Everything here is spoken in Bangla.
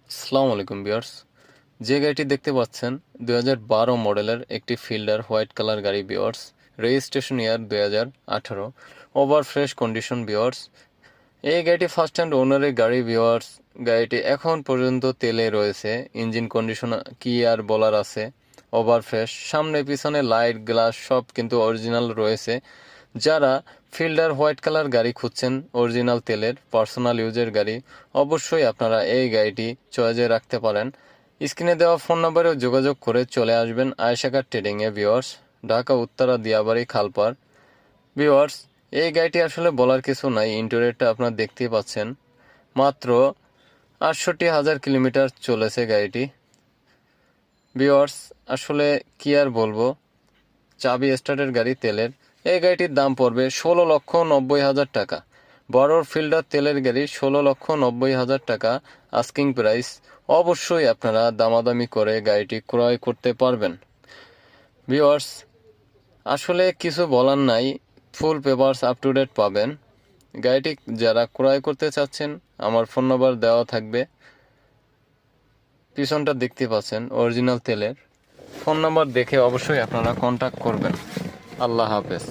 আসসালামু আলাইকুম ভিউয়ার্স। যে গাড়িটি দেখতে পাচ্ছেন 2012 মডেলের একটি ফিল্ডার হোয়াইট কালার গাড়ি ভিউয়ার্স। রেজিস্ট্রেশন ইয়ার 2018। Over fresh condition viewers. এই গাড়িটি ফার্স্ট হ্যান্ড ওনারের গাড়ি ভিউয়ার্স। গাড়িটি এখন পর্যন্ত তেলে রয়েছে। ইঞ্জিন কন্ডিশন কি আর বলার আছে, ওভার ফ্রেশ। সামনে পিছনে লাইট গ্লাস সব কিন্তু অরিজিনাল রয়েছে। যারা ফিল্ডার হোয়াইট কালার গাড়ি খুঁজছেন, অরিজিনাল তেলের পার্সোনাল ইউজের গাড়ি, অবশ্যই আপনারা এই গাড়িটি চয়েসে রাখতে পারেন। স্ক্রিনে দেওয়া ফোন নম্বরেও যোগাযোগ করে চলে আসবেন আয়েশা কার ট্রেডিংয়ে ভিউয়ার্স, ঢাকা উত্তরা দিয়াবাড়ি খালপার। ভিউয়ার্স, এই গাড়িটি আসলে বলার কিছু নাই। ইন্টেরিয়রটা আপনারা দেখতেই পাচ্ছেন। মাত্র 68,000 কিলোমিটার চলেছে গাড়িটি। ভিউয়ার্স, আসলে কি আর বলবো, চাবি স্টার্টের গাড়ি তেলের। এই গাড়িটির দাম পড়বে 16,90,000 টাকা। বড় ফিল্ডার তেলের গাড়ি 16,90,000 টাকা আস্কিং প্রাইস। অবশ্যই আপনারা দামাদামি করে গাড়িটি ক্রয় করতে পারবেন। ভিউয়ার্স, আসলে কিছু বলার নাই, full papers up to date পাবেন। গাড়িটি যারা ক্রয় করতে চাচ্ছেন, আমার ফোন নাম্বার দেওয়া থাকবে। পিছনটা দেখতে পাচ্ছেন অরিজিনাল তেলের। ফোন নাম্বার দেখে অবশ্যই আপনারা কন্ট্যাক্ট করবেন। আল্লাহ হাফেজ।